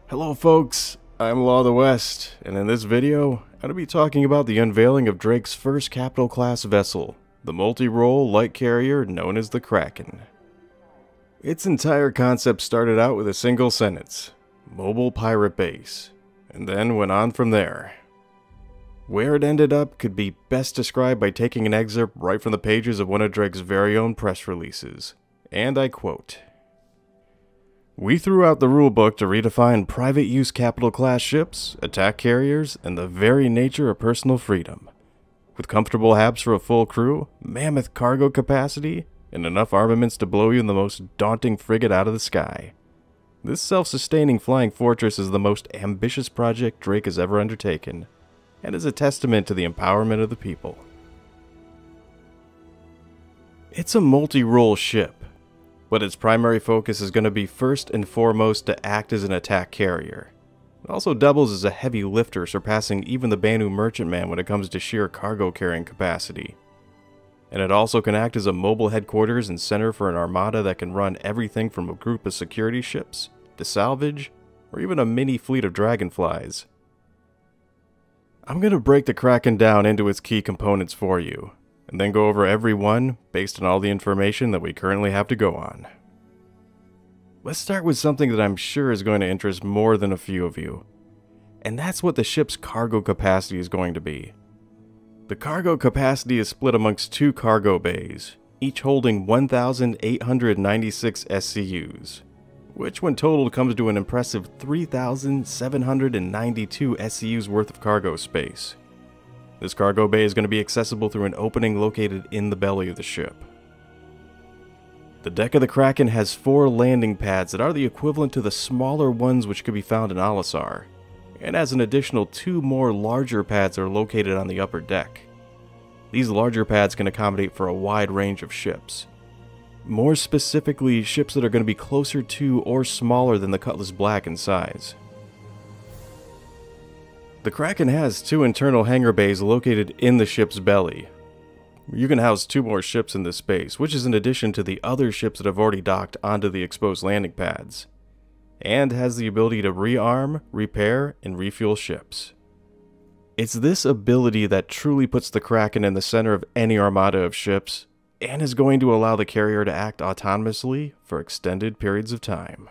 Hello folks, I'm Law of the West, and in this video, I'm going to be talking about the unveiling of Drake's first capital class vessel, the multi-role light carrier known as the Kraken. Its entire concept started out with a single sentence, mobile pirate base, and then went on from there. Where it ended up could be best described by taking an excerpt right from the pages of one of Drake's very own press releases, and I quote, "We threw out the rulebook to redefine private use capital class ships, attack carriers, and the very nature of personal freedom. With comfortable habs for a full crew, mammoth cargo capacity, and enough armaments to blow you in the most daunting frigate out of the sky. This self-sustaining flying fortress is the most ambitious project Drake has ever undertaken, and is a testament to the empowerment of the people." It's a multi-role ship, but its primary focus is going to be first and foremost to act as an attack carrier. It also doubles as a heavy lifter, surpassing even the Banu merchantman when it comes to sheer cargo carrying capacity. And it also can act as a mobile headquarters and center for an armada that can run everything from a group of security ships, to salvage, or even a mini fleet of dragonflies. I'm going to break the Kraken down into its key components for you, and then go over every one based on all the information that we currently have to go on. Let's start with something that I'm sure is going to interest more than a few of you, and that's what the ship's cargo capacity is going to be. The cargo capacity is split amongst two cargo bays, each holding 1,896 SCUs, which when totaled comes to an impressive 3,792 SCUs worth of cargo space. This cargo bay is going to be accessible through an opening located in the belly of the ship. The deck of the Kraken has 4 landing pads that are the equivalent to the smaller ones which could be found in Alisar, and has an additional 2 more larger pads that are located on the upper deck. These larger pads can accommodate for a wide range of ships. More specifically, ships that are going to be closer to or smaller than the Cutlass Black in size. The Kraken has 2 internal hangar bays located in the ship's belly. You can house 2 more ships in this space, which is in addition to the other ships that have already docked onto the exposed landing pads, and has the ability to rearm, repair, and refuel ships. It's this ability that truly puts the Kraken in the center of any armada of ships, and is going to allow the carrier to act autonomously for extended periods of time.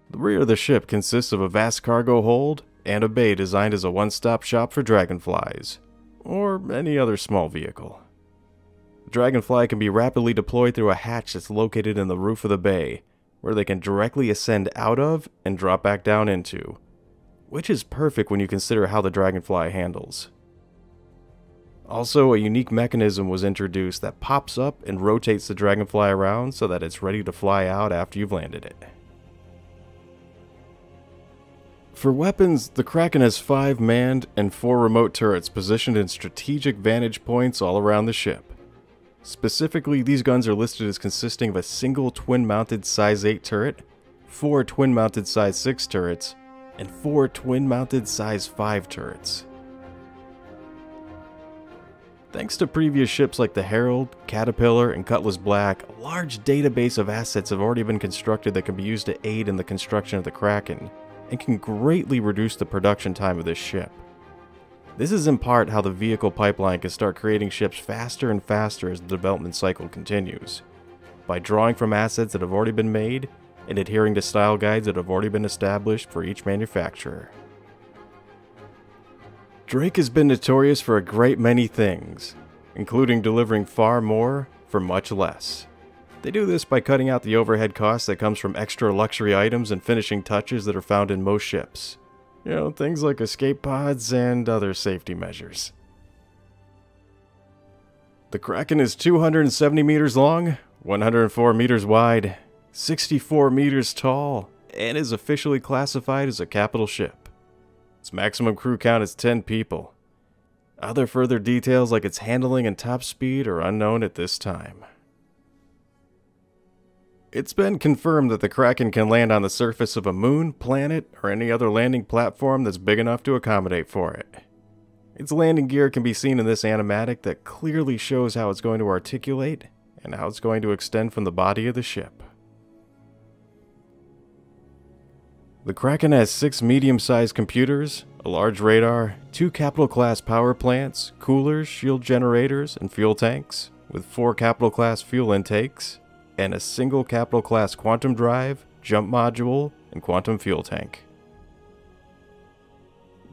The rear of the ship consists of a vast cargo hold and a bay designed as a one-stop shop for dragonflies, or any other small vehicle. The dragonfly can be rapidly deployed through a hatch that's located in the roof of the bay, where they can directly ascend out of and drop back down into, which is perfect when you consider how the dragonfly handles. Also, a unique mechanism was introduced that pops up and rotates the dragonfly around so that it's ready to fly out after you've landed it. For weapons, the Kraken has 5 manned and 4 remote turrets positioned in strategic vantage points all around the ship. Specifically, these guns are listed as consisting of a single twin-mounted size 8 turret, 4 twin-mounted size 6 turrets, and 4 twin-mounted size 5 turrets. Thanks to previous ships like the Herald, Caterpillar, and Cutlass Black, a large database of assets have already been constructed that can be used to aid in the construction of the Kraken, and can greatly reduce the production time of this ship. This is in part how the vehicle pipeline can start creating ships faster and faster as the development cycle continues, by drawing from assets that have already been made and adhering to style guides that have already been established for each manufacturer. Drake has been notorious for a great many things, including delivering far more for much less. They do this by cutting out the overhead cost that comes from extra luxury items and finishing touches that are found in most ships. You know, things like escape pods and other safety measures. The Kraken is 270 meters long, 104 meters wide, 64 meters tall, and is officially classified as a capital ship. Its maximum crew count is 10 people. Other further details like its handling and top speed are unknown at this time. It's been confirmed that the Kraken can land on the surface of a moon, planet, or any other landing platform that's big enough to accommodate for it. Its landing gear can be seen in this animatic that clearly shows how it's going to articulate and how it's going to extend from the body of the ship. The Kraken has 6 medium-sized computers, a large radar, 2 capital-class power plants, coolers, shield generators, and fuel tanks, with 4 capital-class fuel intakes, and a single capital-class quantum drive, jump module, and quantum fuel tank.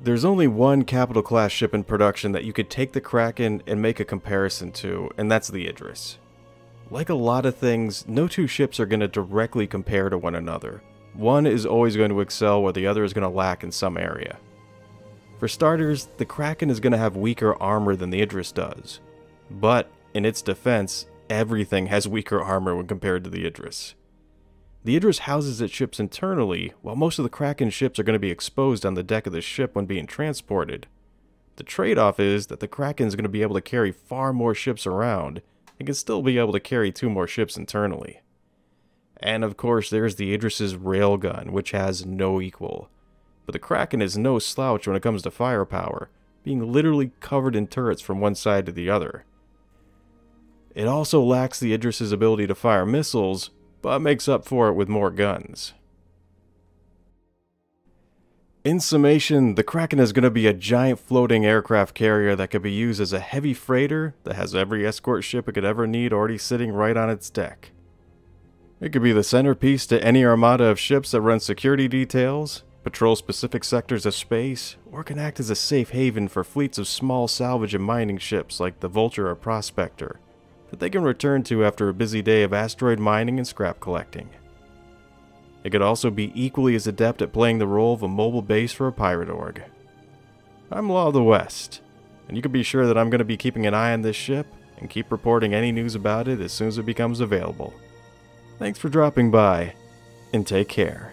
There's only one capital-class ship in production that you could take the Kraken and make a comparison to, and that's the Idris. Like a lot of things, no two ships are going to directly compare to one another. One is always going to excel where the other is going to lack in some area. For starters, the Kraken is going to have weaker armor than the Idris does. But, in its defense, everything has weaker armor when compared to the Idris. The Idris houses its ships internally, while most of the Kraken ships are going to be exposed on the deck of the ship when being transported. The trade-off is that the Kraken is going to be able to carry far more ships around, and can still be able to carry 2 more ships internally. And of course there's the Idris's railgun, which has no equal. But the Kraken is no slouch when it comes to firepower, being literally covered in turrets from one side to the other. It also lacks the Idris's ability to fire missiles, but makes up for it with more guns. In summation, the Kraken is going to be a giant floating aircraft carrier that could be used as a heavy freighter that has every escort ship it could ever need already sitting right on its deck. It could be the centerpiece to any armada of ships that run security details, patrol specific sectors of space, or can act as a safe haven for fleets of small salvage and mining ships like the Vulture or Prospector, that they can return to after a busy day of asteroid mining and scrap collecting. It could also be equally as adept at playing the role of a mobile base for a pirate org. I'm Law of the West, and you can be sure that I'm going to be keeping an eye on this ship and keep reporting any news about it as soon as it becomes available. Thanks for dropping by, and take care.